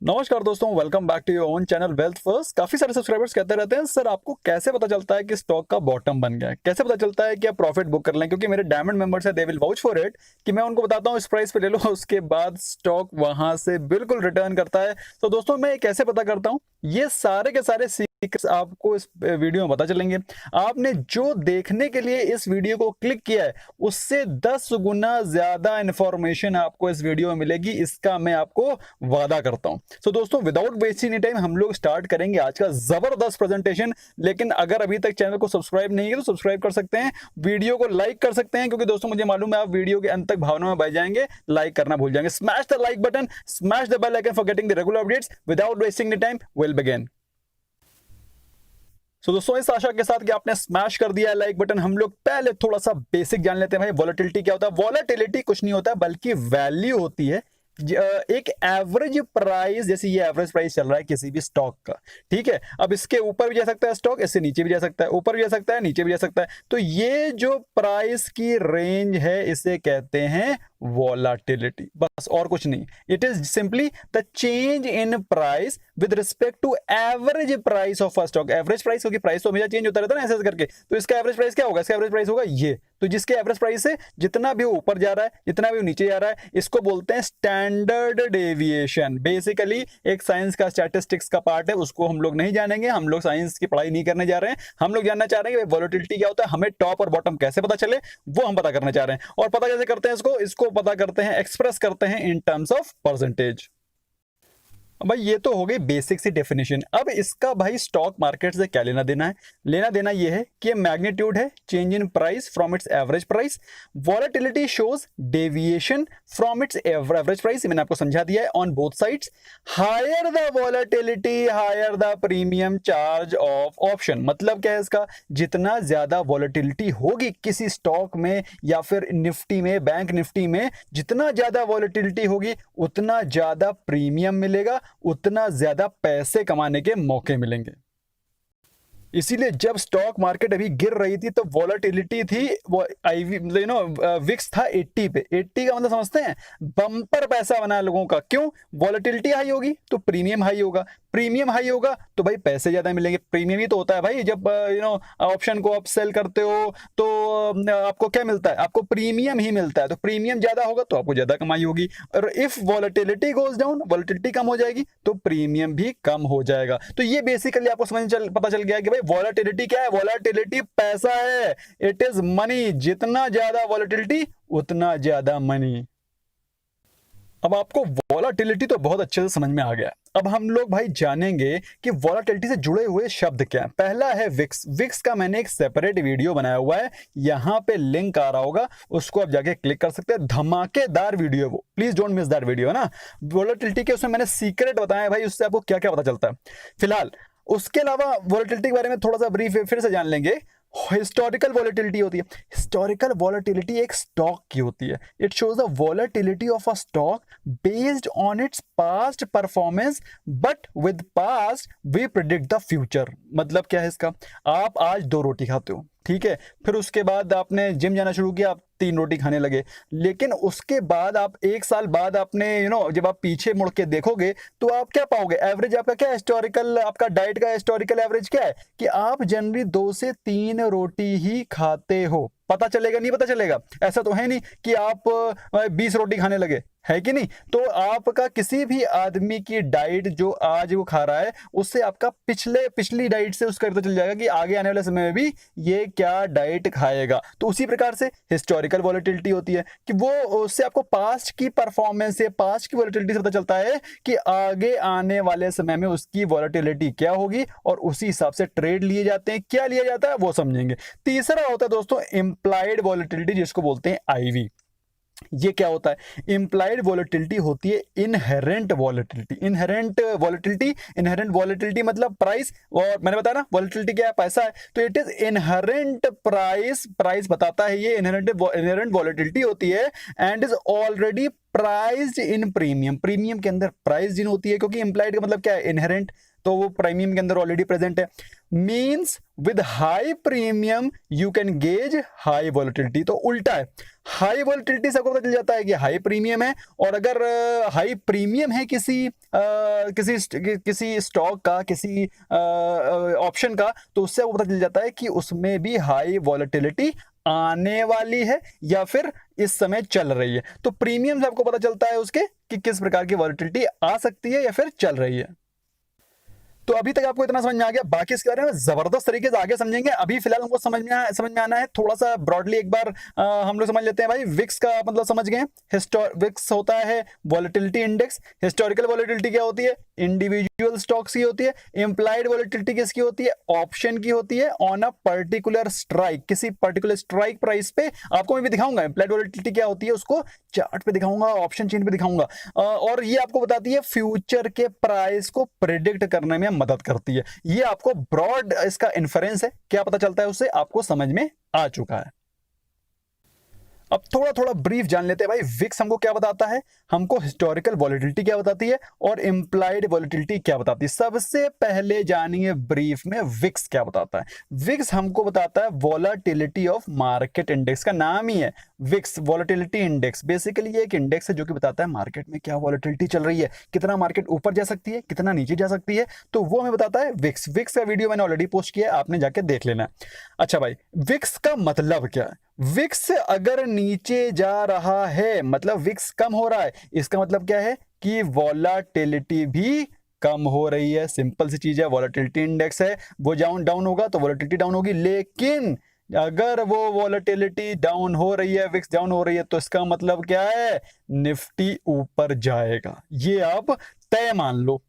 नमस्कार दोस्तों, welcome back to your own channel wealth first. काफी सारे सब्सक्राइबर्स कहते रहते हैं सर आपको कैसे पता चलता है कि स्टॉक का बॉटम बन गया है, कैसे पता चलता है कि आप प्रॉफिट बुक कर लें। क्योंकि मेरे डायमंड मेंबर्स है, they will vouch for it कि मैं उनको बताता हूँ इस प्राइस पे ले लो, उसके बाद स्टॉक वहां से बिल्कुल रिटर्न करता है। तो दोस्तों मैं ये कैसे पता करता हूँ, ये सारे के सारे सीक्रेट्स आपको इस वीडियो में पता चलेंगे। आपने जो देखने के लिए इस वीडियो को क्लिक किया है उससे 10 गुना ज्यादा इंफॉर्मेशन आपको इस वीडियो में मिलेगी, इसका मैं आपको वादा करता हूं। सो दोस्तों विदाउट वेस्टिंग एनी टाइम हम लोग स्टार्ट करेंगे आज का जबरदस्त प्रेजेंटेशन। लेकिन अगर अभी तक चैनल को सब्सक्राइब नहीं किया तो सब्सक्राइब कर सकते हैं, वीडियो को लाइक कर सकते हैं, क्योंकि दोस्तों मुझे मालूम है आप वीडियो के अंत तक भावना में बह जाएंगे, लाइक करना भूल जाएंगे। Smash the like button, smash the bell icon for getting the regular updates. Without wasting any time will begin. So दोस्तों इस आशा के साथ कि आपने स्मैश कर दिया है लाइक बटन, हम लोग पहले थोड़ा सा बेसिक जान लेते हैं। भाई वॉलेटिलिटी क्या होता है? वॉलेटिलिटी कुछ नहीं होता बल्कि वैल्यू होती है एक एवरेज प्राइस। जैसे ये एवरेज प्राइस चल रहा है किसी भी स्टॉक का, ठीक है। अब इसके ऊपर भी जा सकता है स्टॉक, इससे नीचे भी जा सकता है, ऊपर भी जा सकता है, नीचे भी जा सकता है। तो ये जो प्राइस की रेंज है इसे कहते हैं वॉलेटिलिटी, बस और कुछ नहीं। It is simply the change in price with respect to average price of a stock. Average price, क्योंकि प्राइस तो हमेशा चेंज होता रहता है ना ऐसे करके, तो इसका एवरेज प्राइस क्या होगा? इसका एवरेज प्राइस होगा ये। तो जिसके एवरेज प्राइस से जितना भी ऊपर जा रहा है जितना भी नीचे जा रहा है, इसको बोलते हैं स्टैंडर्ड डेविएशन। बेसिकली एक साइंस का स्टैटिस्टिक्स का पार्ट है, उसको हम लोग नहीं जानेंगे। हम लोग साइंस की पढ़ाई नहीं करने जा रहे हैं, हम लोग जानना चाह रहे हैं कि वॉलेटिलिटी क्या होता है, हमें टॉप और बॉटम कैसे पता चले वो हम पता करना चाह रहे हैं। और पता कैसे करते हैं इसको पता करते हैं, एक्सप्रेस करते हैं इन टर्म्स ऑफ परसेंटेज। भाई ये तो हो गई बेसिक सी डेफिनेशन। अब इसका भाई स्टॉक मार्केट से क्या लेना देना है? लेना देना ये है कि मैग्नीट्यूड है change in price from its average price. Volatility shows deviation from its average price, मैंने आपको समझा दिया है on both sides. Higher the volatility higher the premium charge of option. मतलब क्या है इसका? जितना ज्यादा वॉलेटिलिटी होगी किसी स्टॉक में या फिर निफ्टी में, बैंक निफ्टी में, जितना ज्यादा वॉलेटिलिटी होगी उतना ज्यादा प्रीमियम मिलेगा, उतना ज्यादा पैसे कमाने के मौके मिलेंगे। इसीलिए जब स्टॉक मार्केट अभी गिर रही थी तो वॉलेटिलिटी थी वो विक्स था 80 पे। 80 का मतलब समझते हैं, बम्पर पैसा बना लोगों का। क्यों? वॉलेटिलिटी हाई होगी तो प्रीमियम हाई होगा, प्रीमियम हाई होगा तो भाई पैसे ज्यादा मिलेंगे। प्रीमियम ही तो होता है भाई, जब ऑप्शन को आप सेल करते हो तो आपको क्या मिलता है? आपको प्रीमियम ही मिलता है। तो प्रीमियम ज्यादा होगा तो आपको ज्यादा कमाई होगी। और if volatility goes down, volatility कम हो जाएगी तो प्रीमियम भी कम हो जाएगा। तो ये बेसिकली आपको पता चल गया कि भाई वॉलेटिलिटी क्या है? वॉलेटिलिटी पैसा है, इट इज मनी। जितना ज्यादा वॉलेटिलिटी उतना ज्यादा मनी। अब आपको वॉलेटिलिटी तो बहुत अच्छे से समझ में आ गया। अब हम लोग भाई जानेंगे कि वॉलेटिलिटी से जुड़े हुए शब्द क्या है। पहला है विक्स। विक्स का मैंने एक सेपरेट वीडियो बनाया हुआ है, यहां पे लिंक आ रहा होगा, उसको आप जाके क्लिक कर सकते हैं। धमाकेदार वीडियो है वो, please don't miss that video ना। वॉलेटिलिटी के उसमें मैंने सीक्रेट बताया भाई, उससे आपको क्या क्या पता चलता है। फिलहाल उसके अलावा वॉलेटिलिटी के बारे में थोड़ा सा ब्रीफ फिर से जान लेंगे। हिस्टोरिकल वॉलेटिलिटी होती है। हिस्टोरिकल वॉलेटिलिटी एक स्टॉक की होती है। It shows the volatility of a stock based on its past performance, but with past we predict the future. मतलब क्या है इसका? आप आज 2 रोटी खाते हो, ठीक है, फिर उसके बाद आपने जिम जाना शुरू किया, आप 3 रोटी खाने लगे। लेकिन उसके बाद आप 1 साल बाद आपने जब आप पीछे मुड़ के देखोगे तो आप क्या पाओगे? एवरेज आपका क्या है? हिस्टोरिकल आपका डाइट का हिस्टोरिकल एवरेज क्या है कि आप जनरली 2 से 3 रोटी ही खाते हो। पता चलेगा? नहीं पता चलेगा? ऐसा तो है नहीं कि आप 20 रोटी खाने लगे, है कि नहीं? तो आपका किसी भी आदमी की डाइट जो आज वो खा रहा है उससे आपका पिछली डाइट से उसका पता चल जाएगा कि आगे आने वाले समय में भी ये क्या डाइट खाएगा। तो उसी प्रकार से हिस्टोरिकल वॉलेटिलिटी होती है कि वो उससे आपको पास्ट की परफॉर्मेंस से, पास्ट की वॉलेटिलिटी से पता चलता है कि आगे आने वाले समय में उसकी वॉलेटिलिटी क्या होगी, और उसी हिसाब से ट्रेड लिए जाते हैं। क्या लिया जाता है वो समझेंगे। तीसरा होता है दोस्तों इंप्लाइड वॉलेटिलिटी, जिसको बोलते हैं आईवी। ये क्या होता है? इंप्लाइड वॉलेटिलिटी होती है इनहेरेंट वॉलेटिलिटी। इनहेरेंट वॉलेटिलिटी मतलब प्राइस, और मैंने बताया ना वॉलेटिलिटी क्या है? पैसा है। तो it is inherent price. Price बताता है ये इनहेरेंट वॉलेटिलिटी होती है, and is already prized in premium, premium के अंदर प्राइज्ड इन होती है, क्योंकि इम्प्लाइड का मतलब क्या है, इनहेरेंट, तो वो प्रीमियम के अंदर ऑलरेडी प्रेजेंट है। Means with high premium you can gauge high volatility, तो उल्टा है, हाई वॉलेटिलिटी से आपको पता चल जाता है कि हाई प्रीमियम है, और अगर हाई प्रीमियम है किसी स्टॉक का, किसी ऑप्शन का, तो उससे आपको पता चल जाता है कि उसमें भी हाई वॉलेटिलिटी आने वाली है या फिर इस समय चल रही है। तो प्रीमियम से आपको पता चलता है उसके कि किस प्रकार की वॉलेटिलिटी आ सकती है या फिर चल रही है। तो अभी तक आपको इतना समझ में आ गया, बाकी इसके बारे में जबरदस्त तरीके से आगे समझेंगे। अभी फिलहाल हमको समझ में आना है थोड़ा सा ब्रॉडली एक बार हम लोग समझ लेते हैं भाई। विक्स का मतलब समझ गए, विक्स होता है वॉलेटिलिटी इंडेक्स। हिस्टोरिकल वॉलेटिलिटी क्या होती है, इंडिविजुअल स्टॉक्स की होती है। इंप्लाइड वॉलेटिलिटी किसकी होती है, ऑप्शन की होती है ऑन अ पर्टिकुलर स्ट्राइक, किसी पर्टिकुलर स्ट्राइक प्राइस पे। आपको मैं भी दिखाऊंगा इंप्लाइड वॉलेटिलिटी क्या होती है, उसको चार्ट पे दिखाऊंगा, ऑप्शन चेन पे दिखाऊंगा। और ये आपको बताती है फ्यूचर के प्राइस को प्रिडिक्ट करने में मदद करती है। ये आपको ब्रॉड इसका इन्फरेंस है, क्या पता चलता है उससे आपको समझ में आ चुका है। अब थोड़ा थोड़ा ब्रीफ जान लेते हैं भाई, विक्स हमको क्या बताता है, हमको हिस्टोरिकल वॉलेटिलिटी क्या बताती है और इंप्लाइड वॉलेटिलिटी क्या बताती है। सबसे पहले जानिए ब्रीफ में विक्स क्या बताता है। विक्स हमको बताता है वॉलेटिलिटी ऑफ मार्केट इंडेक्स, का नाम ही है विक्स, वॉलेटिलिटी इंडेक्स। बेसिकली ये एक इंडेक्स है जो कि बताता है मार्केट में क्या वॉलेटिलिटी चल रही है, कितना मार्केट ऊपर जा सकती है, कितना नीचे जा सकती है, तो वो हमें बताता है विक्स। विक्स का वीडियो मैंने ऑलरेडी पोस्ट किया है, आपने जाके देख लेना। अच्छा भाई, विक्स का मतलब क्या है, विक्स अगर नीचे जा रहा है मतलब विक्स कम हो रहा है, इसका मतलब क्या है कि वॉलेटिलिटी भी कम हो रही है। सिंपल सी चीज है, वॉलेटिलिटी इंडेक्स है, वो डाउन होगा तो वॉलेटिलिटी डाउन होगी। लेकिन अगर वो वॉलेटिलिटी डाउन हो रही है, विक्स डाउन हो रही है, तो इसका मतलब क्या है, निफ्टी ऊपर जाएगा, ये आप तय मान लो।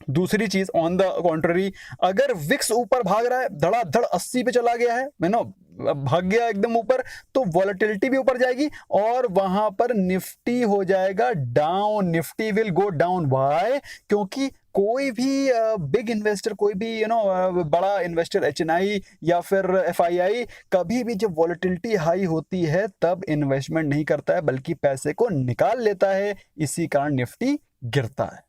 दूसरी चीज ऑन द कॉन्ट्ररी, अगर विक्स ऊपर भाग रहा है, धड़ाधड़ 80 पे चला गया है, भाग गया एकदम ऊपर, तो वॉलेटिलिटी भी ऊपर जाएगी और वहां पर निफ्टी हो जाएगा down. Nifty will go down, why, क्योंकि कोई भी बिग इन्वेस्टर, कोई भी बड़ा इन्वेस्टर, एचएनआई या फिर एफआईआई, कभी भी जब वॉलेटिलिटी हाई होती है तब इन्वेस्टमेंट नहीं करता है, बल्कि पैसे को निकाल लेता है। इसी कारण निफ्टी गिरता है।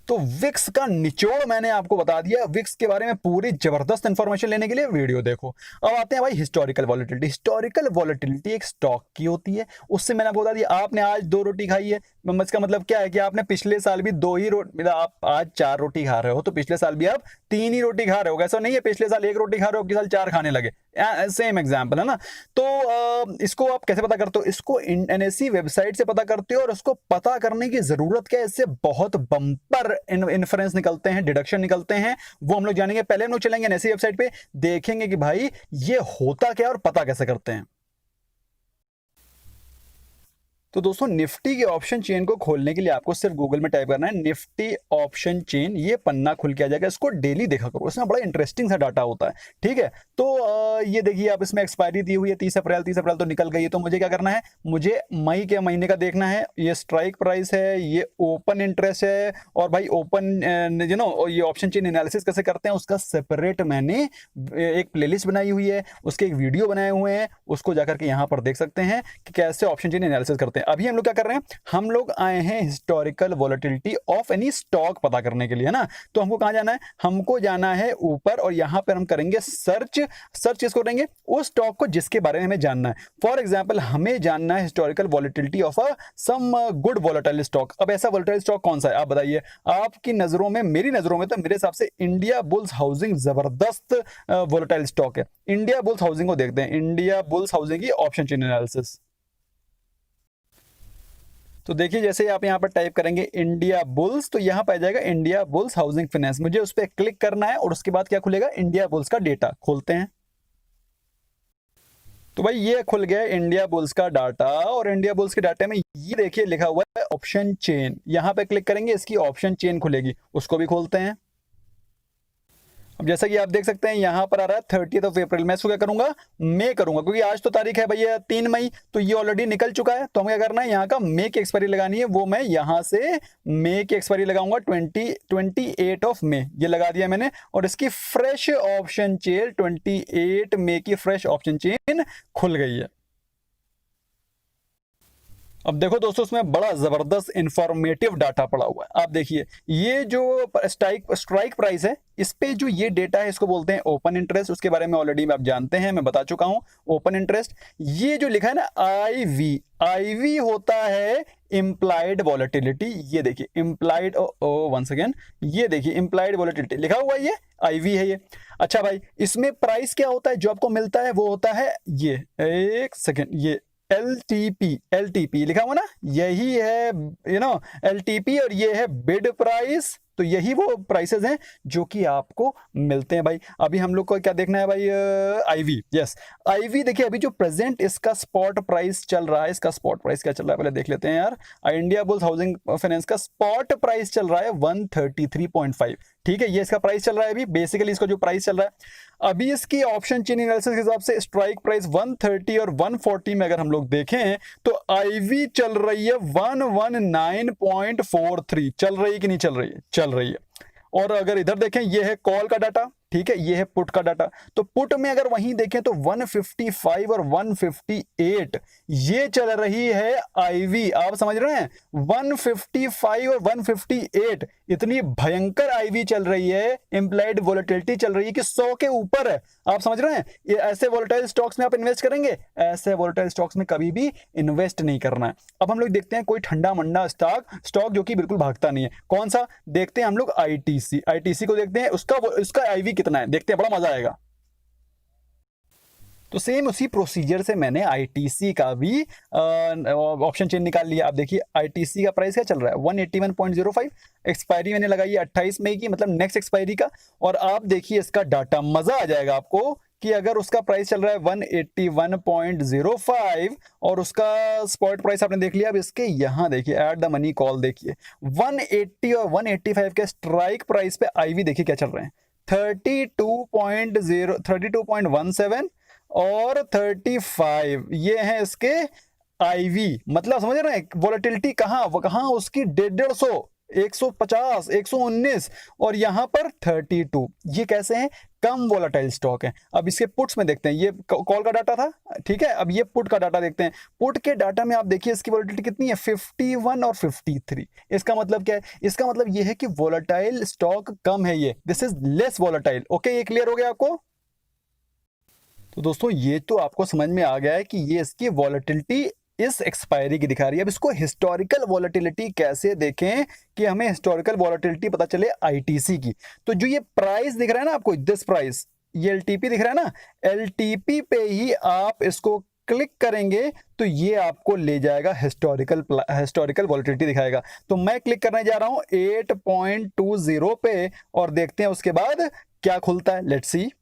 तो विक्स का निचोड़ मैंने आपको बता दिया। विक्स के बारे में पूरी जबरदस्त इंफॉर्मेशन लेने के लिए वीडियो देखो। अब आते हैं भाई हिस्टोरिकल वॉलेटिलिटी। हिस्टोरिकल वॉलेटिलिटी एक स्टॉक की होती है, उससे मैंने आपको बता दिया, आपने आज 2 रोटी खाई है, इसका मतलब क्या है कि आपने पिछले साल भी 2 ही रोटी, आप आज 4 रोटी खा रहे हो तो पिछले साल भी आप 3 ही रोटी खा रहे हो। ऐसा नहीं है पिछले साल 1 रोटी खा रहे हो, अगले साल 4 खाने लगे, सेम एग्जाम्पल है ना। तो इसको आप कैसे पता करते हो, इसको एनएससी वेबसाइट से पता करते हो। और उसको पता करने की जरूरत क्या है, इससे बहुत बम्पर इन्फ्रेंस निकलते हैं, डिडक्शन निकलते हैं, वो हम लोग जानेंगे। पहले हम लोग चलेंगे एनएससी वेबसाइट पे, देखेंगे कि भाई ये होता क्या और पता कैसे करते हैं। तो दोस्तों निफ्टी के ऑप्शन चेन को खोलने के लिए आपको सिर्फ गूगल में टाइप करना है निफ्टी ऑप्शन चेन, ये पन्ना खुल के आ जाएगा। इसको डेली देखा करो, इसमें बड़ा इंटरेस्टिंग सा डाटा होता है, ठीक है। तो ये देखिए आप, इसमें एक्सपायरी दी हुई है 30 अप्रैल, 30 अप्रैल तो निकल गई है। तो मुझे क्या करना है, मुझे मई के महीने का देखना है। ये स्ट्राइक प्राइस है, ये ओपन इंटरेस्ट है, और भाई ओपन ये ऑप्शन चेन एनालिसिस कैसे करते हैं उसका सेपरेट मैंने एक प्लेलिस्ट बनाई हुई है, उसके एक वीडियो बनाए हुए हैं, उसको जाकर के यहाँ पर देख सकते हैं कि कैसे ऑप्शन चेन एनालिसिस करते हैं। अभी हम लोग क्या कर रहे हैं, हम लोग आए हैं historical volatility of any stock पता करने के लिए, है ना। तो हमको कहां जाना है, हमको जाना है ऊपर, और यहां पर हम करेंगे सर्च। किसको करेंगे, उस स्टॉक को जिसके बारे में हमें जानना है। फॉर एग्जांपल हमें जानना है historical volatility of some good volatile stock. अब ऐसा वॉलेटाइल स्टॉक कौन सा है आप बताइए। आपकी नजरों में, मेरी नजरों में, तो मेरे हिसाब से इंडिया बुल्स हाउसिंग जबरदस्त वॉलेटाइल स्टॉक है। इंडिया बुल्स हाउसिंग को देखते हैं, इंडिया बुल्स हाउसिंग की ऑप्शन चेन एनालिसिस। तो देखिए जैसे आप यहाँ पर टाइप करेंगे इंडिया बुल्स, तो यहाँ पर आ जाएगा इंडिया बुल्स हाउसिंग फाइनेंस। मुझे उस पर क्लिक करना है और उसके बाद क्या खुलेगा, इंडिया बुल्स का डेटा खोलते हैं। तो भाई ये खुल गया इंडिया बुल्स का डाटा, और इंडिया बुल्स के डाटा में ये देखिए लिखा हुआ है ऑप्शन चेन। यहाँ पे क्लिक करेंगे, इसकी ऑप्शन चेन खुलेगी, उसको भी खोलते हैं। अब जैसा कि आप देख सकते हैं यहाँ पर आ रहा है 30 अप्रैल। मैं इसको क्या करूंगा, मई करूंगा, क्योंकि आज तो तारीख है भैया 3 मई, तो ये ऑलरेडी निकल चुका है। तो हमें क्या करना है, यहाँ का मई की एक्सपायरी लगानी है, वो मैं यहाँ से मई की एक्सपायरी लगाऊंगा 28 मई, ये लगा दिया मैंने। और इसकी फ्रेश ऑप्शन चेन 28 मई की फ्रेश ऑप्शन चेन खुल गई है। अब देखो दोस्तों, इसमें बड़ा जबरदस्त इंफॉर्मेटिव डाटा पड़ा हुआ है। आप देखिए, ये जो स्ट्राइक प्राइस है, इस पे जो ये डेटा है इसको बोलते हैं ओपन इंटरेस्ट। उसके बारे में ऑलरेडी आप जानते हैं, मैं बता चुका हूं। ओपन इंटरेस्ट, ये जो लिखा है ना आईवी, आईवी होता है इम्प्लाइड वॉलेटिलिटी। ये देखिए इम्प्लाइड, वन सेकेंड, ये देखिए इम्प्लाइड वॉलेटिलिटी लिखा हुआ है, ये आईवी है ये। अच्छा भाई, इसमें प्राइस क्या होता है जो आपको मिलता है, वो होता है ये, एक सेकेंड, ये एलटीपी, एलटीपी लिखा हुआ ना, यही है एलटीपी, और ये है बिड प्राइस। तो यही वो प्राइसेस हैं जो कि आपको मिलते हैं भाई। अभी हम लोग को क्या देखना है भाई, आईवी। यस, आईवी देखिए, अभी जो प्रेजेंट इसका स्पॉट प्राइस चल रहा है, इसका स्पॉट प्राइस क्या चल रहा है पहले देख लेते हैं यार। इंडिया बुल्स हाउसिंग फाइनेंस का स्पॉट प्राइस चल रहा है 133.5। ठीक है, ये इसका प्राइस चल रहा है अभी, बेसिकली इसका जो प्राइस चल रहा है अभी। इसकी ऑप्शन चेन एनालिसिस के हिसाब से स्ट्राइक प्राइस 130 और 140 में अगर हम लोग देखें तो आईवी चल रही है 119.43। चल रही है कि नहीं चल रही है? चल रही है। और अगर इधर देखें, ये है कॉल का डाटा, ठीक है, ये है पुट का डाटा। तो पुट में अगर वहीं देखें तो 155 और 158 ये चल रही है आईवी। आप समझ रहे हैं, 155 और 158 इतनी भयंकर आईवी चल रही है, इंप्लाइड वोलेटिलिटी चल रही है कि 100 के ऊपर है। आप समझ रहे हैं, ये ऐसे वोलेटाइल स्टॉक्स में आप इन्वेस्ट करेंगे, ऐसे वोलेटाइल स्टॉक्स में कभी भी इन्वेस्ट नहीं करना है। अब हम लोग देखते हैं कोई ठंडा मंडा स्टॉक जो कि बिल्कुल भागता नहीं है। कौन सा देखते हैं हम लोग? आईटीसी। आईटीसी को देखते हैं, उसका आईवी कितना है, देखते हैं, बड़ा मजा आएगा। तो सेम उसी प्रोसीजर से मैंने आईटीसी का भी ऑप्शन चेन निकाल लिया। आप देखिए आईटीसी का प्राइस क्या चल रहा है, 181.05। एक्सपायरी मैंने लगाई है 28 मई की, मतलब नेक्स्ट एक्सपायरी का। और आप देखिए इसका डाटा, मजा आ जाएगा आपको कि अगर उसका प्राइस चल रहा है 181.05 और उसका स्पॉट प्राइस आपने देख लिया। अब इसके यहां देखिए एट द मनी कॉल देखिए 180 और 185 के स्ट्राइक प्राइस पे आईवी देखिए क्या चल रहे हैं, 32.17 और 35 ये है इसके आईवी। मतलब समझ रहे हैं वोलेटिलिटी कहां उसकी 150, 150, 119 और यहां पर 32। ये कैसे हैं? कम वोलेटाइल स्टॉक है। अब इसके पुट्स में देखते हैं, ये कॉल का डाटा था, ठीक है। अब ये पुट का डाटा देखते हैं। पुट के डाटा में आप देखिए इसकी वोलेटिलिटी कितनी है, 51 और 53। इसका मतलब क्या है? इसका मतलब ये है कि वोलेटाइल स्टॉक कम है, ये this is less volatile. Okay, ये क्लियर हो गया आपको? तो दोस्तों ये तो आपको समझ में आ गया है कि ये इसकी वॉलेटिलिटी इस एक्सपायरी की दिखा रही है। अब इसको हिस्टोरिकल वॉलेटिलिटी कैसे देखें कि हमें हिस्टोरिकल वॉलेटिलिटी पता चले आईटीसी की। तो जो ये प्राइस दिख रहा है ना आपको, दिस प्राइस, ये एलटीपी दिख रहा है ना, एलटीपी पे ही आप इसको क्लिक करेंगे तो ये आपको ले जाएगा हिस्टोरिकल वॉलेटिलिटी दिखाएगा। तो मैं क्लिक करने जा रहा हूं 8.20 पे और देखते हैं उसके बाद क्या खुलता है। Let's see.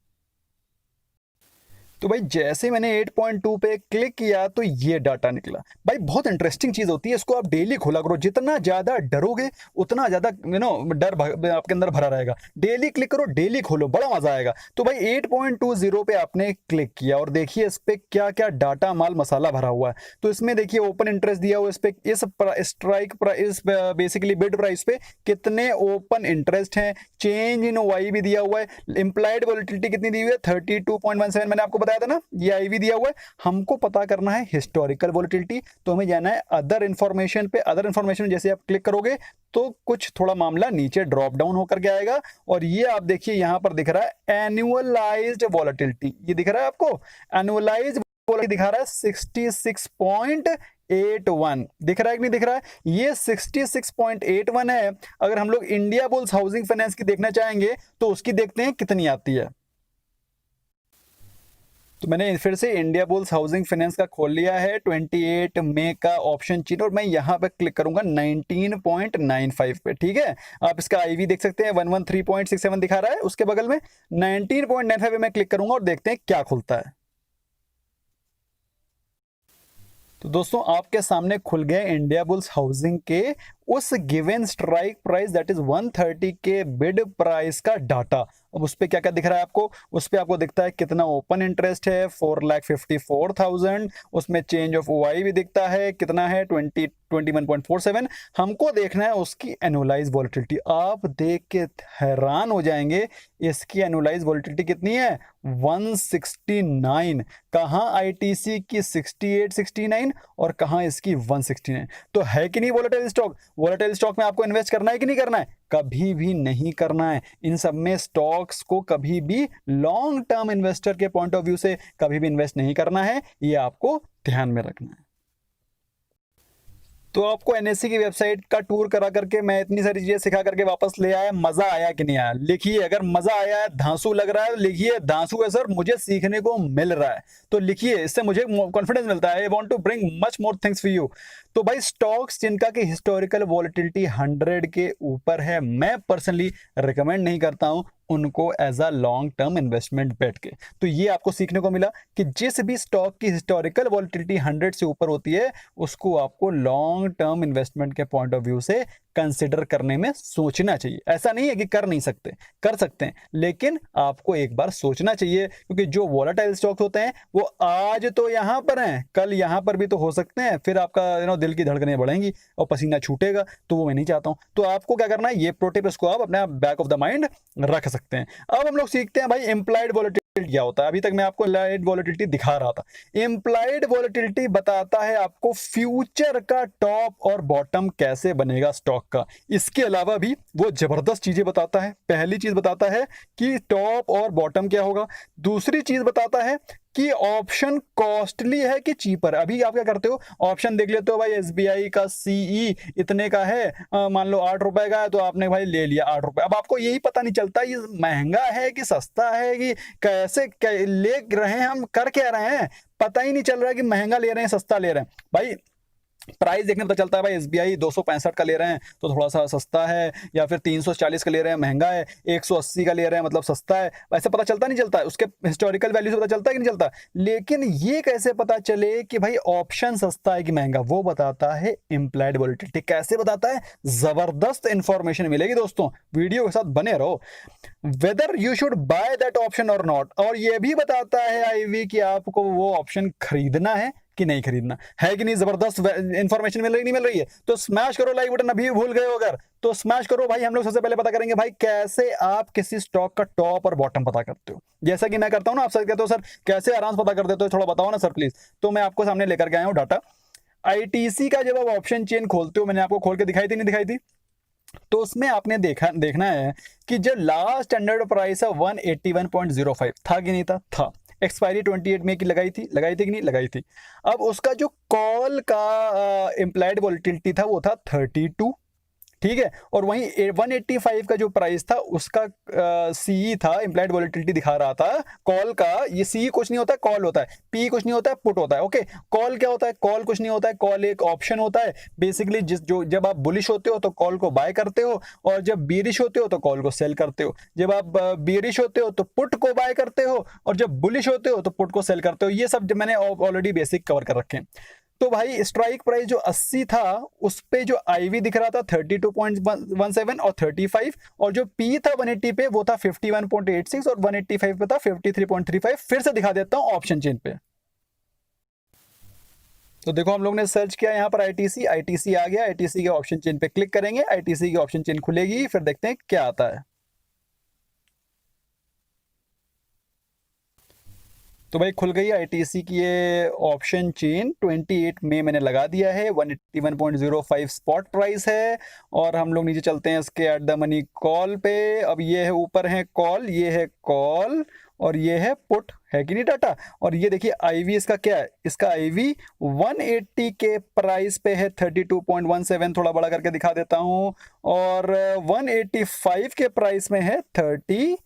तो भाई जैसे मैंने 8.2 पे क्लिक किया तो ये डाटा निकला। भाई बहुत इंटरेस्टिंग चीज होती है, इसको आप डेली खोला करो। जितना ज्यादा डरोगे उतना ज्यादा डर आपके अंदर भरा रहेगा। डेली क्लिक करो, डेली खोलो, बड़ा मजा आएगा। तो भाई 8.20 पे आपने क्लिक किया और देखिए इस पे क्या क्या डाटा माल मसाला भरा हुआ है। तो इसमें देखिए ओपन इंटरेस्ट दिया हुआ, इस पे इस strike price, basically bid price पे कितने ओपन इंटरेस्ट हैं, चेंज इन वाई भी दिया हुआ है, इंप्लाइड वॉलेटिलिटी कितनी दी हुई है 32.17 मैंने आपको बताया था ना, ये आईवी दिया हुआ है। हमको पता करना है हिस्टोरिकल वॉलेटिलिटी, तो हमें जाना है अदर इंफॉर्मेशन पे। अदर इंफॉर्मेशन जैसे आप क्लिक करोगे तो कुछ थोड़ा मामला नीचे ड्रॉप डाउन होकर के आएगा और ये आप देखिए यहां पर दिख रहा है एनुअलाइज्ड वॉलेटिलिटी। ये दिख रहा है आपको एनुअलाइज्ड वॉलेटिलिटी, दिखा रहा है 66.81 दिख रहा है कि नहीं दिख रहा है? ये 66.81 है। अगर हम लोग इंडिया बुल्स हाउसिंग फाइनेंस की देखना चाहेंगे तो उसकी देखते हैं कितनी आती है। तो मैंने फिर से इंडिया बुल्स हाउसिंग फाइनेंस का खोल लिया है 28 मई का ऑप्शन चीन, और मैं यहां पे क्लिक करूंगा 19.95 पे। ठीक है, आप इसका आईवी देख सकते हैं 113.67 दिखा रहा है, उसके बगल में 19.95 पे मैं क्लिक करूंगा और देखते हैं क्या खुलता है। तो दोस्तों आपके सामने खुल गए इंडिया बुल्स हाउसिंग के उस given strike price that is 130 के बिड प्राइस का डाटा। अब उस पर क्या क्या दिख रहा है आपको, उस पर आपको दिखता है कितना ओपन इंटरेस्ट है 4,54,000, उसमें चेंज ऑफ ओआई भी दिखता है कितना है 21.47। हमको देखना है उसकी एनुअलाइज वॉलेटिलिटी। आप देख के हैरान हो जाएंगे, इसकी एनुअलाइज वॉलेटिलिटी कितनी है 169। कहाँ आईटीसी की 68 69 और कहाँ इसकी 169। तो है कि नहीं वोलेटाइल स्टॉक। वोलेटाइल स्टॉक में आपको इन्वेस्ट करना है कि नहीं करना है, कभी भी नहीं करना है। इन सब में स्टॉक्स को कभी भी लॉन्ग टर्म इन्वेस्टर के पॉइंट ऑफ व्यू से कभी भी इन्वेस्ट नहीं करना है, ये आपको ध्यान में रखना है। तो आपको एनएससी की वेबसाइट का टूर करा करके मैं इतनी सारी चीजें सिखा करके वापस ले आया, मजा आया कि नहीं आया लिखिए। अगर मजा आया है, धांसू लग रहा है लिखिए धांसू है सर, मुझे सीखने को मिल रहा है तो लिखिए, इससे मुझे कॉन्फिडेंस मिलता है। I want to bring much more things for you. तो भाई स्टॉक्स जिनका की हिस्टोरिकल वॉलेटिलिटी 100 के ऊपर है, मैं पर्सनली रिकमेंड नहीं करता हूं उनको as a long term investment बैठ के। तो ये आपको सीखने को मिला कि जिस भी स्टॉक की हिस्टोरिकल वॉलेटिलिटी 100 से ऊपर होती है उसको आपको लॉन्ग टर्म इन्वेस्टमेंट के पॉइंट ऑफ व्यू से कंसिडर करने में सोचना चाहिए। ऐसा नहीं है कि कर नहीं सकते, कर सकते हैं, लेकिन आपको एक बार सोचना चाहिए, क्योंकि जो वॉलेटाइल स्टॉक्स होते हैं वो आज तो यहां पर हैं, कल यहां पर भी तो हो सकते हैं, फिर आपका दिल की धड़कनें बढ़ेंगी और पसीना छूटेगा, तो वो मैं नहीं चाहता हूं। तो आपको क्या करना है, ये प्रो टिप इसको आप अपने बैक ऑफ द माइंड रख सकते हैं। अब हम लोग सीखते हैं भाई इम्प्लाइड वॉलेटिलिटी क्या होता है। अभी तक मैं आपको इम्प्लाइड वॉलेटिलिटी दिखा रहा था। इम्प्लाइड वॉलेटिलिटी बताता है आपको फ्यूचर का टॉप और बॉटम कैसे बनेगा स्टॉक का। इसके अलावा भी वो जबरदस्त चीजें बताता है। पहली चीज बताता है कि टॉप और बॉटम क्या होगा। दूसरी चीज बताता है कि ऑप्शन कॉस्टली है कि चीपर। अभी आप क्या करते हो, ऑप्शन देख लेते हो भाई एसबीआई का सीई इतने का है, मान लो 8 रुपए का है, तो आपने भाई ले लिया 8 रुपए। अब आपको यही पता नहीं चलता ये महंगा है कि सस्ता है, कि कैसे ले रहे हैं, हम कर क्या रहे हैं, पता ही नहीं चल रहा है कि महंगा ले रहे हैं सस्ता ले रहे हैं। भाई प्राइस देखने पता चलता है भाई एसबीआई 265 का ले रहे हैं तो थोड़ा सा सस्ता है, या फिर 340 का ले रहे हैं महंगा है, 180 का ले रहे हैं मतलब सस्ता है। ऐसा पता चलता नहीं चलता, उसके हिस्टोरिकल वैल्यू से पता चलता है कि नहीं चलता। लेकिन ये कैसे पता चले कि भाई ऑप्शन सस्ता है कि महंगा, वो बताता है इम्प्लाइड वॉलेटिलिटी। कैसे बताता है, जबरदस्त इंफॉर्मेशन मिलेगी दोस्तों, वीडियो के साथ बने रहो। Whether you should by that option और नॉट, और ये भी बताता है आईवी कि आपको वो ऑप्शन खरीदना है कि नहीं खरीदना है कि नहीं। जबरदस्त इंफॉर्मेशन मिल रही नहीं मिल रही है, तो स्मैश करो लाइक बटन। अभी भूल गए हो अगर तो स्मैश करो भाई। हम लोग सबसे पहले पता करेंगे भाई कैसे आप किसी स्टॉक का टॉप और बॉटम पता करते हो, जैसा कि मैं करता हूं ना। आप सर कहते हो सर कैसे आराम से पता कर देते हो, थोड़ा बताओ ना सर प्लीज। तो मैं आपको सामने लेकर के आया हूं डाटा। आईटीसी का जब आप ऑप्शन चेन खोलते हो, मैंने आपको खोल के दिखाई थी नहीं दिखाई थी, तो उसमें आपने देखना है कि जो लास्ट स्टैंडर्ड प्राइस है 181.05 था कि नहीं था। एक्सपायरी 28 में की लगाई थी कि नहीं लगाई थी। अब उसका जो कॉल का इम्प्लाइड वॉलेटिलिटी था वो था 32, ठीक है। और वहीं 185 का जो प्राइस था उसका सीई था, इम्प्लाइड वॉलेटिलिटी दिखा रहा था कॉल का। ये सीई कुछ नहीं होता है, कॉल होता है, पी कुछ नहीं होता है, पुट होता है। ओके, कॉल क्या होता है, कॉल कुछ नहीं होता है, कॉल एक ऑप्शन होता है बेसिकली। जब आप बुलिश होते हो तो कॉल को बाय करते हो, और जब बीरिश होते हो तो कॉल को सेल करते हो। जब आप बीरिश होते हो तो पुट को बाय करते हो, और जब बुलिश होते हो तो पुट को सेल करते हो। ये सब मैंने ऑलरेडी बेसिक कवर कर रखे हैं। तो भाई स्ट्राइक प्राइस जो 80 था उस पे जो आईवी दिख रहा था 32.17 और 35, और जो पी था 180 पे वो था 51.86, और 185 पे था 53.35। फिर से दिखा देता हूं ऑप्शन चेन पे। तो देखो हम लोग ने सर्च किया यहाँ पर आईटीसी आ गया। आईटीसी के ऑप्शन चेन पे क्लिक करेंगे, आईटीसी की ऑप्शन चेन खुलेगी, फिर देखते हैं क्या आता है। तो भाई खुल गई आईटीसी की ये ऑप्शन चेन। 28 में मैंने लगा दिया है, 181.05 स्पॉट प्राइस है। और हम लोग नीचे चलते हैं इसके एट द मनी कॉल पे। अब ये है ऊपर है कॉल, ये है कॉल, और ये है पुट, है कि नहीं डाटा। और ये देखिए आईवी इसका क्या है, इसका आईवी 180 के प्राइस पे है 32.17, थोड़ा बड़ा करके दिखा देता हूं। और 185 के प्राइस में है 35,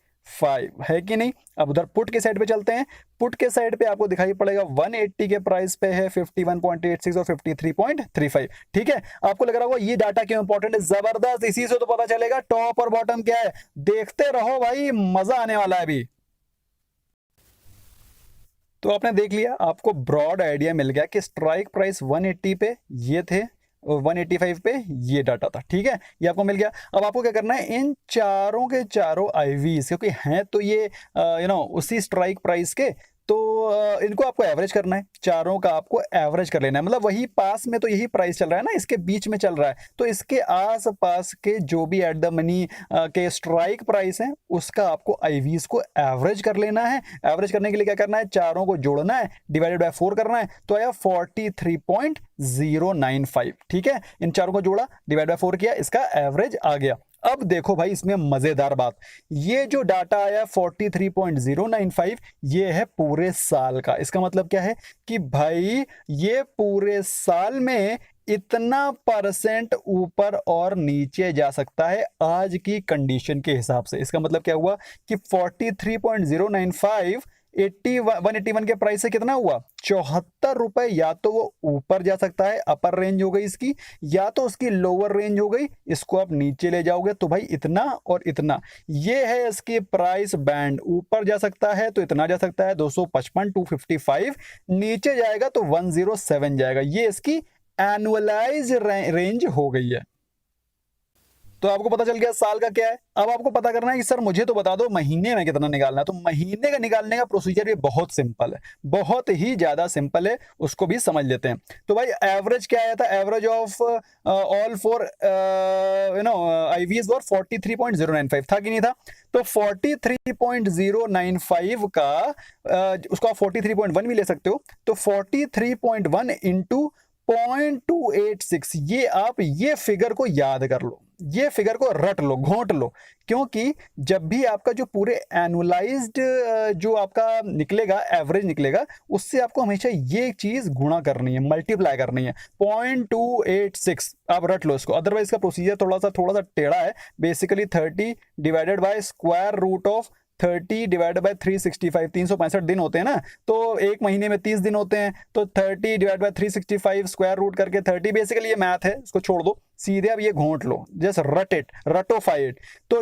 है कि नहीं। अब उधर पुट के साइड पे चलते हैं। पुट के साइड पे आपको दिखाई पड़ेगा 180 के प्राइस पे है 51.86 और 53.35, ठीक है। आपको लग रहा होगा ये डाटा क्यों इंपॉर्टेंट है, जबरदस्त, इसी से तो पता चलेगा टॉप और बॉटम क्या है। देखते रहो भाई, मजा आने वाला है अभी। तो आपने देख लिया, आपको ब्रॉड आइडिया मिल गया कि स्ट्राइक प्राइस 180 पे ये थे, 185 पे ये डाटा था, ठीक है, ये आपको मिल गया। अब आपको क्या करना है, इन चारों के चारों आईवीज, क्योंकि हैं तो ये उसी स्ट्राइक प्राइस के, तो इनको आपको एवरेज करना है, चारों का आपको एवरेज कर लेना है, मतलब वही पास में तो यही प्राइस चल रहा है ना, इसके बीच में चल रहा है, तो इसके आस पास के जो भी एट द मनी के स्ट्राइक प्राइस है उसका आपको आईवीज को एवरेज कर लेना है। एवरेज करने के लिए क्या करना है, चारों को जोड़ना है, डिवाइडेड बाय 4 करना है, तो आया 43.095, ठीक है, इन चारों को जोड़ा, डिवाइड बाय 4 किया, इसका एवरेज आ गया। अब देखो भाई इसमें मजेदार बात, ये जो डाटा आया 43.095 ये है पूरे साल का। इसका मतलब क्या है कि भाई ये पूरे साल में इतना परसेंट ऊपर और नीचे जा सकता है आज की कंडीशन के हिसाब से। इसका मतलब क्या हुआ कि 43.095 181 के प्राइस से कितना हुआ, 74 रुपए, या तो वो ऊपर जा सकता है, अपर रेंज हो गई इसकी, या तो उसकी लोअर रेंज हो गई, इसको आप नीचे ले जाओगे तो भाई इतना और इतना, ये है इसकी प्राइस बैंड। ऊपर जा सकता है तो इतना जा सकता है 255 255, नीचे जाएगा तो 107 जाएगा, ये इसकी एनुअलाइज रेंज हो गई है। तो आपको पता चल गया साल का क्या है। अब आपको पता करना है कि सर मुझे तो बता दो महीने में कितना निकालना है। तो महीने का निकालने का प्रोसीजर भी बहुत सिंपल है, बहुत ही ज्यादा सिंपल है, उसको भी समझ लेते हैं। तो भाई एवरेज क्या आया था, average of all for IVs और 43.095 था कि नहीं था। तो 43.095 का उसको आप 43.1 भी ले सकते हो, तो 43.1 इंटू 0.286, ये आप ये फिगर को याद कर लो, ये फिगर को रट लो, घोंट लो, क्योंकि जब भी आपका जो पूरे एनुअलाइज्ड जो आपका निकलेगा, एवरेज निकलेगा, उससे आपको हमेशा ये चीज गुणा करनी है, मल्टीप्लाई करनी है, 0.286 आप रट लो इसको। अदरवाइज का प्रोसीजर थोड़ा सा टेढ़ा है। Basically 30 divided by square root of 30 divide by 365, 365 दिन होते हैं ना, तो एक महीने में 30 दिन होते हैं, तो 30 डिवाइड बाय 365 स्क्वायर रूट करके 30, बेसिकली ये मैथ है, इसको छोड़ दो, सीधे अब ये घोंट लो, जस्ट रट इट, रटोफाई इट। तो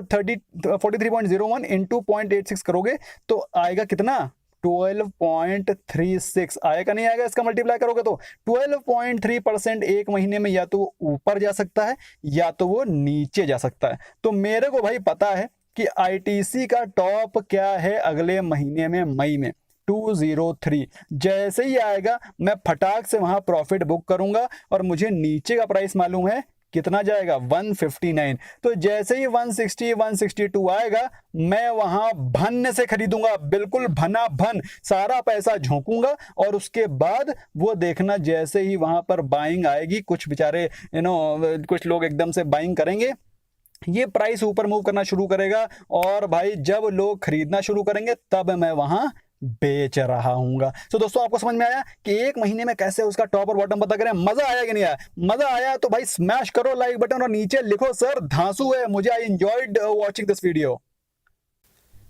43.01 इंटू 0.86 करोगे तो आएगा कितना, 12.36 आएगा, नहीं आएगा, इसका मल्टीप्लाई करोगे तो 12.3% एक महीने में या तो ऊपर जा सकता है या तो वो नीचे जा सकता है। तो मेरे को भाई पता है कि आईटीसी का टॉप क्या है अगले महीने में, मई में 203, जैसे ही आएगा मैं फटाक से वहां प्रॉफिट बुक करूंगा, और मुझे नीचे का प्राइस मालूम है कितना जाएगा, 159। तो जैसे ही 160 162 आएगा मैं वहां भन्न से खरीदूंगा, बिल्कुल भना भन सारा पैसा झोंकूंगा, और उसके बाद वो देखना जैसे ही वहां पर बाइंग आएगी, कुछ बेचारे कुछ लोग एकदम से बाइंग करेंगे, ये प्राइस ऊपर मूव करना शुरू करेगा, और भाई जब लोग खरीदना शुरू करेंगे तब मैं वहां बेच रहा हूंगा। तो दोस्तों आपको समझ में आया कि एक महीने में कैसे उसका टॉप और बॉटम पता करें। मजा आया कि नहीं आया? मजा आया तो भाई स्मैश करो लाइक बटन, और नीचे लिखो सर धांसू है मुझे, I enjoyed watching this video.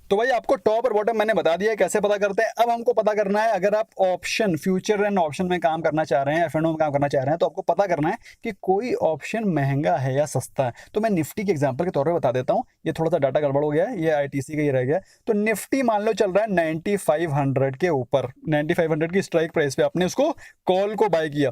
तो भाई आपको टॉप और बॉटम मैंने बता दिया कैसे पता करते हैं। अब हमको पता करना है, अगर आप ऑप्शन फ्यूचर एंड ऑप्शन में काम करना चाह रहे हैं, एफ एंड ओ में काम करना चाह रहे हैं, तो आपको पता करना है कि कोई ऑप्शन महंगा है या सस्ता है। तो मैं निफ्टी के एग्जांपल के तौर पे बता देता हूँ, ये थोड़ा सा डाटा गड़बड़ हो गया है, ये आईटीसी का ही रह गया। तो निफ्टी मान लो चल रहा है 9500 के ऊपर, 9500 की स्ट्राइक प्राइस पे आपने उसको कॉल को बाय किया,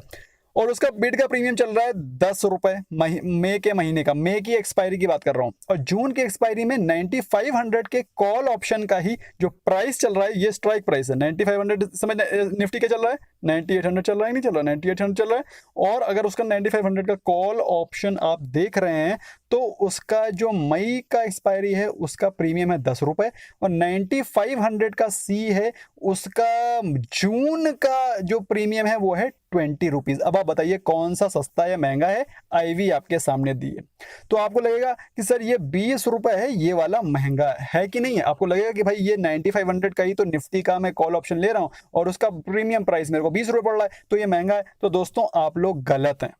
और उसका बिड का प्रीमियम चल रहा है 10 रुपए मई के महीने का, मई की एक्सपायरी की बात कर रहा हूं, और जून की एक्सपायरी में 9500 के कॉल ऑप्शन का ही जो प्राइस चल रहा है, ये स्ट्राइक प्राइस है 9500। समझ निफ्टी क्या चल रहा है, 9800 चल रहा है, नहीं चल रहा, 9800 चल रहा है, और अगर उसका 9500 का कॉल ऑप्शन आप देख रहे हैं तो उसका जो मई का एक्सपायरी है उसका प्रीमियम है 10 रुपए, और 9500 का सी है उसका जून का जो प्रीमियम है वो है 20 रुपीज। अब आप बताइए कौन सा सस्ता या महंगा है, आईवी आपके सामने दी है। तो आपको लगेगा कि सर ये 20 रुपए है, ये वाला महंगा है कि नहीं है। आपको लगेगा कि भाई ये 9500 का ही तो निफ्टी का मैं कॉल ऑप्शन ले रहा हूं और उसका प्रीमियम प्राइस मेरे को 20 रुपए पड़ रहा है, तो ये महंगा है। तो दोस्तों आप लोग गलत हैं।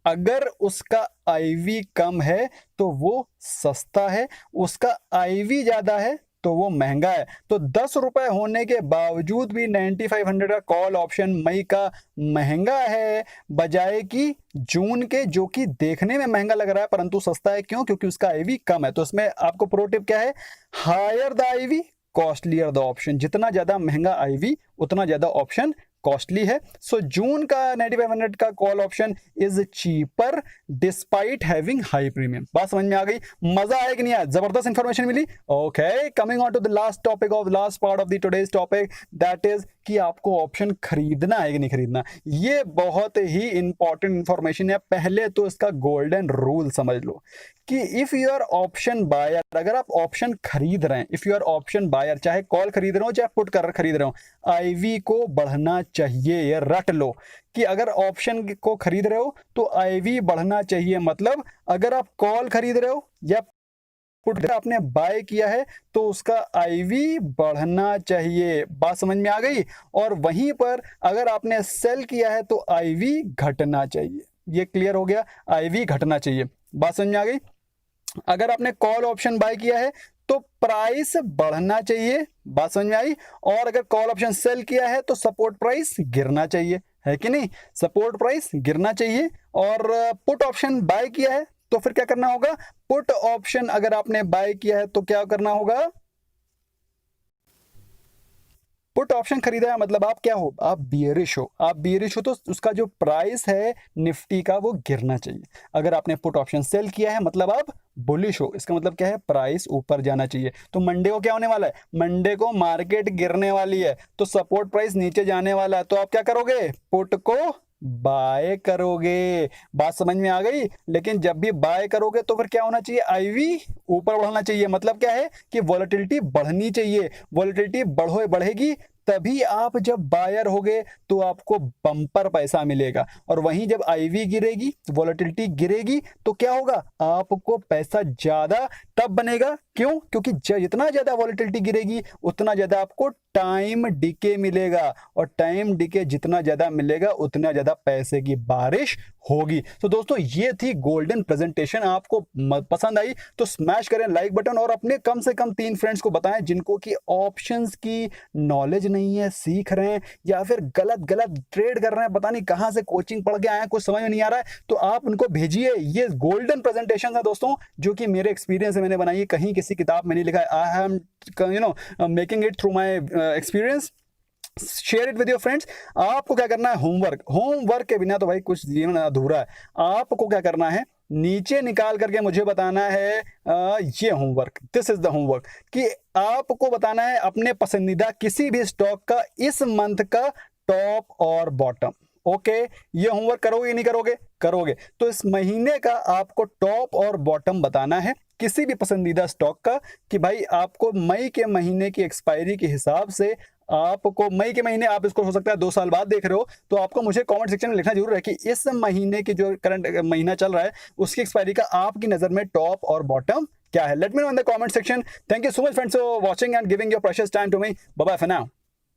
अगर उसका आईवी कम है तो वो सस्ता है, उसका आईवी ज्यादा है तो वो महंगा है। तो 10 रुपए होने के बावजूद भी 9500 का कॉल ऑप्शन मई का महंगा है बजाय कि जून के, जो कि देखने में महंगा लग रहा है परंतु सस्ता है। क्यों? क्योंकि उसका आईवी कम है। तो इसमें आपको प्रो टिप क्या है, higher the IV costlier the option. जितना ज्यादा महंगा आईवी उतना ज्यादा ऑप्शन कॉस्टली है। सो जून का 9500 का call option is cheaper despite having high premium. बात समझ में आ गई? मजा आया कि नहीं आया? जबरदस्त इंफॉर्मेशन मिली। Okay, coming on to the last topic of last part of the today's topic, that is कि आपको ऑप्शन खरीदना है कि नहीं खरीदना। ये बहुत ही इंपॉर्टेंट इंफॉर्मेशन है। पहले तो इसका गोल्डन रूल समझ लो कि if you are option buyer, अगर आप ऑप्शन खरीद रहे हैं, if you are option buyer, चाहे कॉल खरीद रहे हो चाहे पुट कर खरीद रहे हो, आईवी को बढ़ना चाहिए। ये रट लो कि अगर ऑप्शन को खरीद रहे हो तो आईवी बढ़ना चाहिए। मतलब अगर आप कॉल खरीद रहे हो या पुट आपने बाय किया है तो उसका आईवी बढ़ना चाहिए। बात समझ में आ गई? और वहीं पर अगर आपने सेल किया है तो आईवी घटना चाहिए। ये क्लियर हो गया? आईवी घटना चाहिए। बात समझ में आ गई? अगर आपने कॉल ऑप्शन बाय किया है तो प्राइस बढ़ना चाहिए। बात समझ में आई? और अगर कॉल ऑप्शन सेल किया है तो सपोर्ट प्राइस गिरना चाहिए, है कि नहीं? सपोर्ट प्राइस गिरना चाहिए। और पुट ऑप्शन बाय किया है तो फिर क्या करना होगा? पुट ऑप्शन अगर आपने बाय किया है तो क्या करना होगा? पुट ऑप्शन खरीदा है मतलब आप क्या हो? आप बियरिश हो। आप बियरिश हो तो उसका जो प्राइस है निफ्टी का वो गिरना चाहिए। अगर आपने पुट ऑप्शन सेल किया है मतलब आप बुलिश हो। इसका मतलब क्या है? प्राइस ऊपर जाना चाहिए। तो मंडे को क्या होने वाला है? मंडे को मार्केट गिरने वाली है तो सपोर्ट प्राइस नीचे जाने वाला है। तो आप क्या करोगे? पुट को बाय करोगे। बात समझ में आ गई? लेकिन जब भी बाय करोगे तो फिर क्या होना चाहिए? आईवी ऊपर बढ़ना चाहिए। मतलब क्या है कि वॉलेटिलिटी बढ़नी चाहिए। वॉलेटिलिटी बढ़ेगी तभी आप जब बायर होगे तो आपको बम्पर पैसा मिलेगा। और वहीं जब आईवी गिरेगी, वॉलेटिलिटी गिरेगी तो क्या होगा? आपको पैसा ज्यादा तब बनेगा। क्यों? क्योंकि जितना ज्यादा वॉलेटिलिटी गिरेगी उतना ज्यादा आपको टाइम डिके मिलेगा, और टाइम डिके जितना ज्यादा मिलेगा उतना ज्यादा पैसे की बारिश होगी। तो दोस्तों ये थी गोल्डन प्रेजेंटेशन। आपको पसंद आई तो स्मैश करें लाइक बटन, और अपने कम से कम 3 फ्रेंड्स को बताएं जिनको कि ऑप्शंस की नॉलेज नहीं है, सीख रहे हैं या फिर गलत गलत ट्रेड कर रहे हैं, पता नहीं कहां से कोचिंग पढ़ के आए हैं, कुछ समझ में नहीं आ रहा है, तो आप उनको भेजिए। ये गोल्डन प्रेजेंटेशन है दोस्तों, जो कि मेरे एक्सपीरियंस से मैंने बनाई है, कहीं किसी किताब में नहीं लिखा है। I am making it through my experience. Share it with your friends. आपको क्या करना है? होमवर्क के बिना तो भाई कुछ जीवन अधूरा है। आपको क्या करना है? नीचे निकाल करके मुझे बताना है ये homework, this is the homework, कि आपको बताना है अपने पसंदीदा किसी भी स्टॉक का इस मंथ का टॉप और बॉटम। ओके, ये होमवर्क करोगे नहीं करोगे? करोगे। तो इस महीने का आपको टॉप और बॉटम बताना है किसी भी पसंदीदा स्टॉक का, कि भाई आपको मई के महीने की एक्सपायरी के हिसाब से, आपको मई के महीने, आप इसको हो सकता है 2 साल बाद देख रहे हो, तो आपको मुझे कमेंट सेक्शन में लिखना जरूर है कि इस महीने की जो करंट महीना चल रहा है उसकी एक्सपायरी का आपकी नजर में टॉप और बॉटम क्या है। Let me know in the comment section. Thank you so much friends for watching and giving your precious time to me. Bye bye for now.